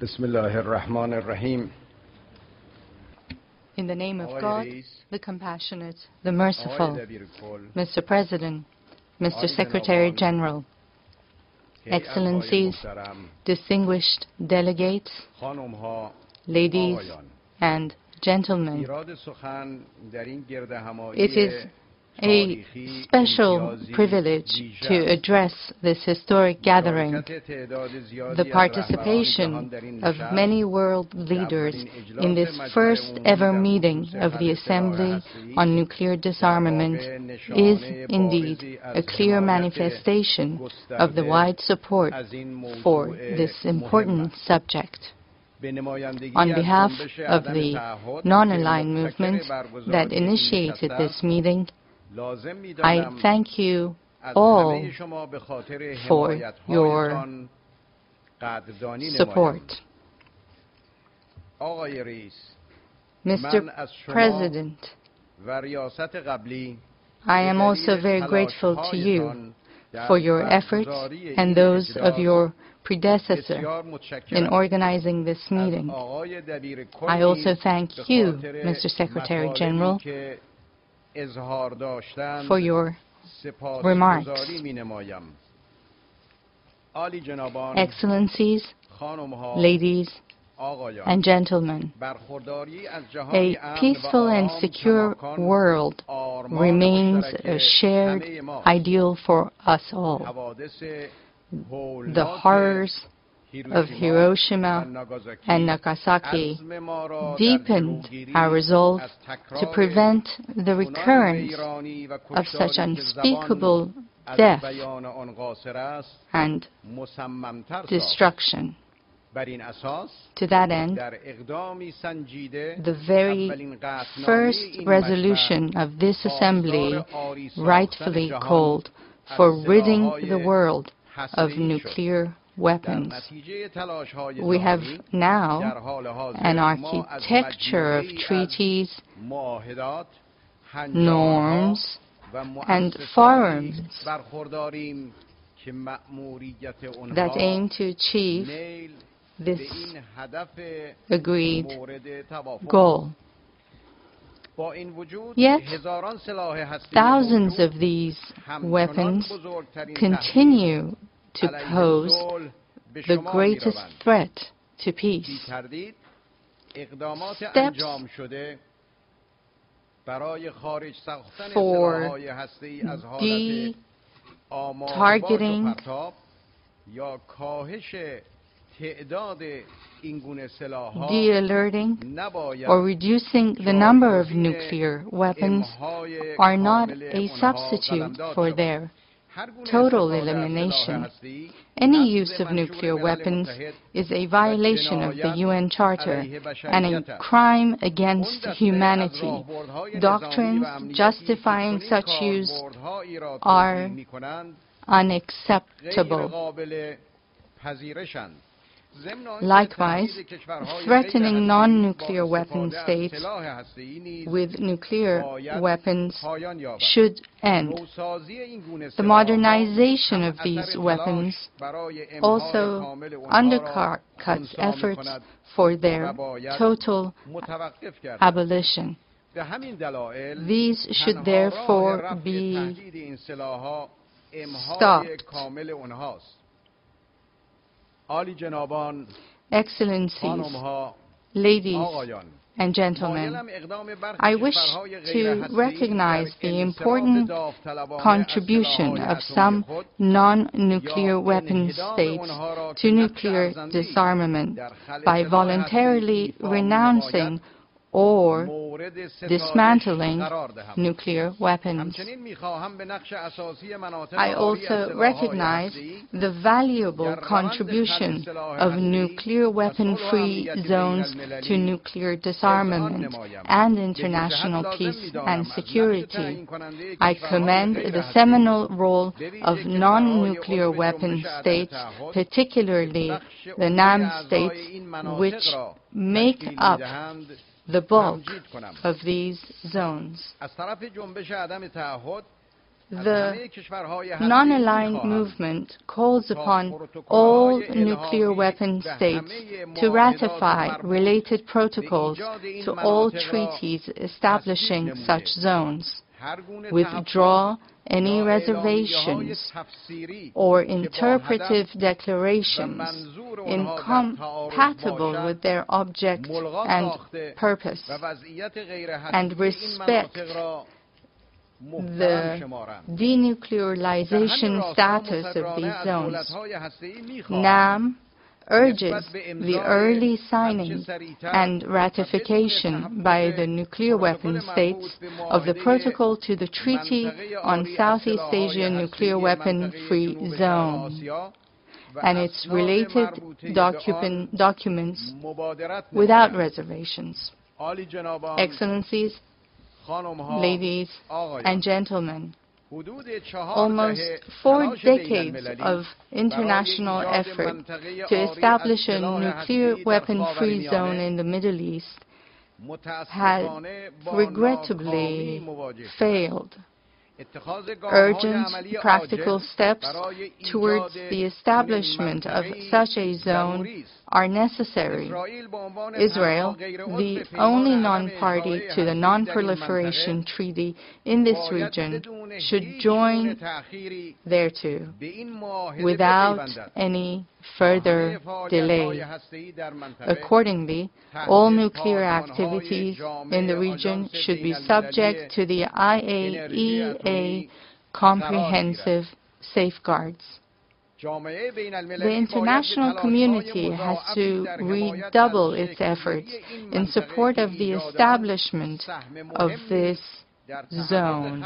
بسم الله الرحمن الرحیم. In the name of God, the compassionate, the merciful, Mr. President, Mr. Secretary General, Excellencies, distinguished delegates, ladies and gentlemen, it is a special privilege to address this historic gathering. The participation of many world leaders in this first ever meeting of the Assembly on Nuclear Disarmament is indeed a clear manifestation of the wide support for this important subject. On behalf of the non-aligned movement that initiated this meeting, I thank you all for your support. Mr. President, I am also very grateful to you for your efforts and those of your predecessor in organizing this meeting. I also thank you, Mr. Secretary General, for your remarks. Excellencies, ladies and gentlemen, a peaceful and secure world remains a shared ideal for us all. The horrors of Hiroshima and Nagasaki deepened our resolve to prevent the recurrence of such unspeakable death and destruction. To that end, the very first resolution of this Assembly rightfully called for ridding the world of nuclear weapons. We have now an architecture of treaties, norms, and forums that aim to achieve this agreed goal. Yet, thousands of these weapons continue to pose the greatest threat to peace. Steps for de-targeting de-alerting or reducing the number of nuclear weapons are not a substitute for their total elimination. Any use of nuclear weapons is a violation of the UN Charter and a crime against humanity. Doctrines justifying such use are unacceptable. Likewise, threatening non-nuclear weapon states with nuclear weapons should end. The modernization of these weapons also undercuts efforts for their total abolition. These should therefore be stopped. Excellencies, ladies and gentlemen, I wish to recognize the important contribution of some non-nuclear weapon states to nuclear disarmament by voluntarily renouncing or dismantling nuclear weapons. I also recognize the valuable contribution of nuclear weapon-free zones to nuclear disarmament and international peace and security. I commend the seminal role of non-nuclear weapon states, particularly the NAM states, which make up the bulk of these zones. The non-aligned movement calls upon all nuclear weapon states to ratify related protocols to all treaties establishing such zones, withdraw any reservations or interpretive declarations incompatible with their object and purpose, and respect the denuclearization status of these zones. NAM urges the early signing and ratification by the nuclear weapon states of the protocol to the Treaty on Southeast Asia Nuclear Weapon-Free Zone and its related documents without reservations. Excellencies, ladies and gentlemen, almost 4 decades of international effort to establish a nuclear weapon-free zone in the Middle East had regrettably failed. Urgent practical steps towards the establishment of such a zone are necessary. Israel, the only non-party to the Non-Proliferation Treaty in this region, should join thereto without any further delay. Accordingly, all nuclear activities in the region should be subject to the IAEA comprehensive safeguards. The international community has to redouble its efforts in support of the establishment of this zone.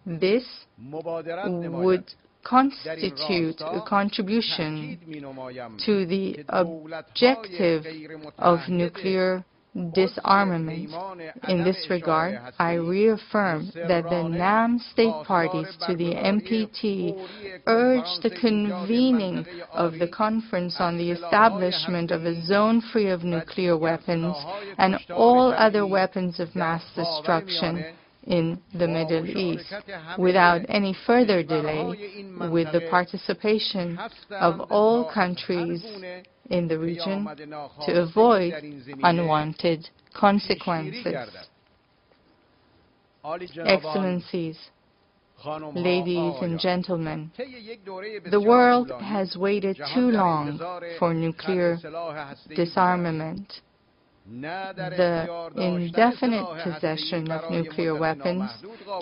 This would constitute a contribution to the objective of nuclear disarmament. In this regard, I reaffirm that the NAM state parties to the NPT urge the convening of the Conference on the Establishment of a Zone Free of Nuclear Weapons and all other weapons of mass destruction in the Middle East, without any further delay, with the participation of all countries in the region to avoid unwanted consequences. Excellencies, ladies and gentlemen, the world has waited too long for nuclear disarmament. The indefinite possession of nuclear weapons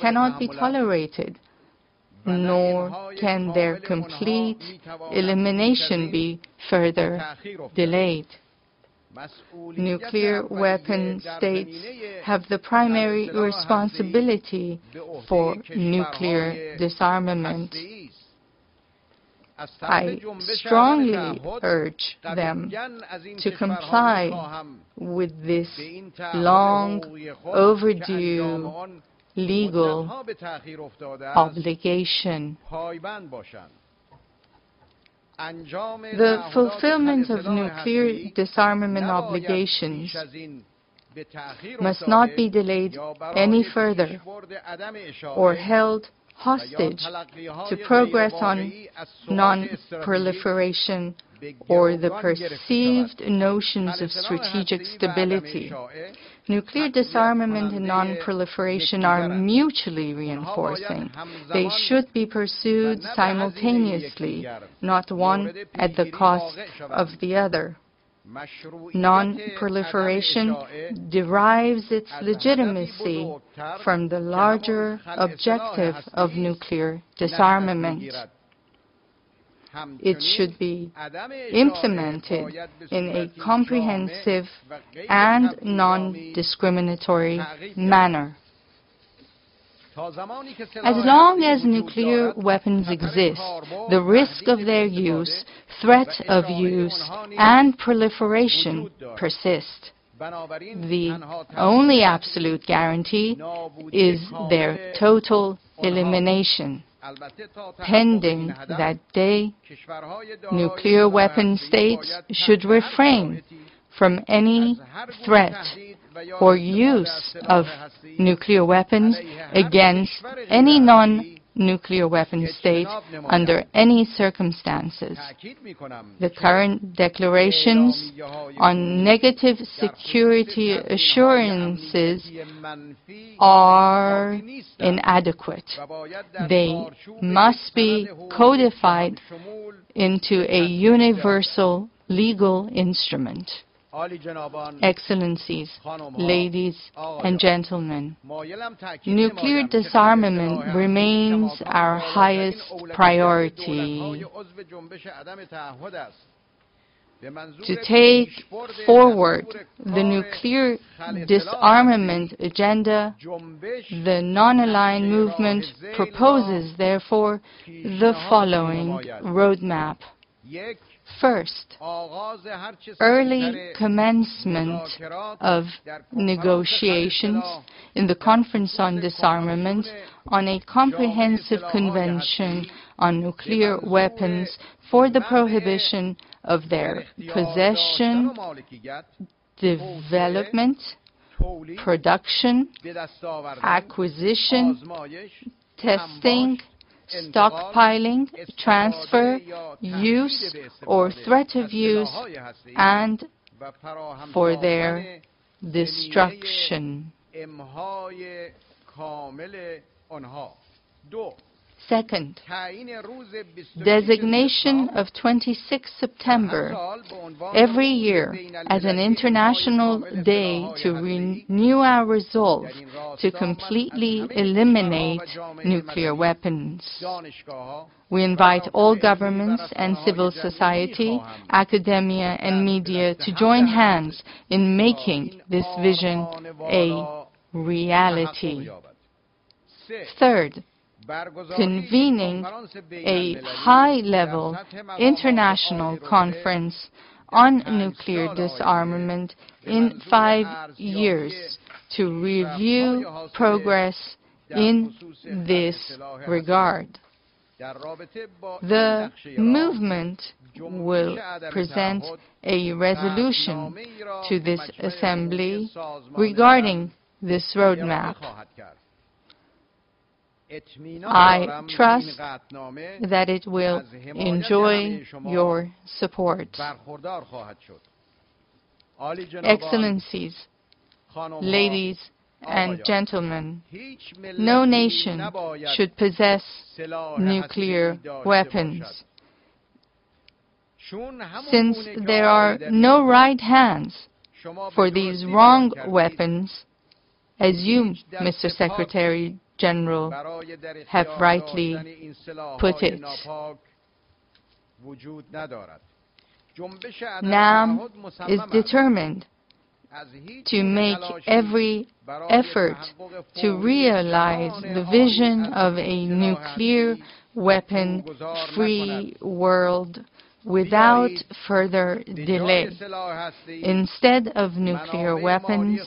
cannot be tolerated, nor can their complete elimination be further delayed. Nuclear weapon states have the primary responsibility for nuclear disarmament. I strongly urge them to comply with this long overdue legal obligation. The fulfillment of nuclear disarmament obligations must not be delayed any further or held hostage to progress on non-proliferation or the perceived notions of strategic stability. Nuclear disarmament and non-proliferation are mutually reinforcing. They should be pursued simultaneously, not one at the cost of the other. Non-proliferation derives its legitimacy from the larger objective of nuclear disarmament. It should be implemented in a comprehensive and non-discriminatory manner. As long as nuclear weapons exist, the risk of their use, threat of use, and proliferation persist. The only absolute guarantee is their total elimination. Pending that day, nuclear weapon states should refrain from any threat or use of nuclear weapons against any non-nuclear weapon state under any circumstances. The current declarations on negative security assurances are inadequate. They must be codified into a universal legal instrument. Excellencies, ladies and gentlemen, nuclear disarmament remains our highest priority. To take forward the nuclear disarmament agenda, the non-aligned movement proposes, therefore, the following roadmap. First, early commencement of negotiations in the Conference on Disarmament on a comprehensive convention on nuclear weapons for the prohibition of their possession, development, production, acquisition, testing, stockpiling, transfer, use, or threat of use, and for their destruction. Second, designation of 26 September every year as an international day to renew our resolve to completely eliminate nuclear weapons. We invite all governments and civil society, academia, and media to join hands in making this vision a reality. Third, convening a high-level international conference on nuclear disarmament in 5 years to review progress in this regard. The movement will present a resolution to this Assembly regarding this roadmap. I trust that it will enjoy your support. Excellencies, ladies and gentlemen, no nation should possess nuclear weapons. Since there are no right hands for these wrong weapons, as you, Mr. Secretary General, have rightly put it. NAM is determined to make every effort to realize the vision of a nuclear weapon-free world without further delay. Instead of nuclear weapons,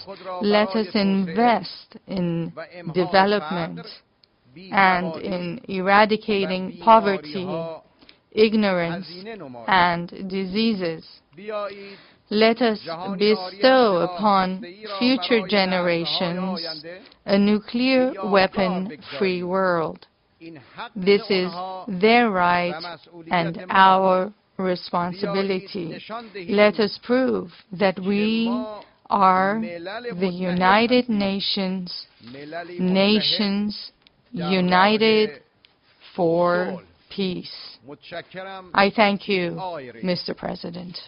let us invest in development and in eradicating poverty, ignorance, and diseases. Let us bestow upon future generations a nuclear weapon-free world. This is their right and our responsibility. Let us prove that we are the United Nations, nations united for peace. I thank you, Mr. President.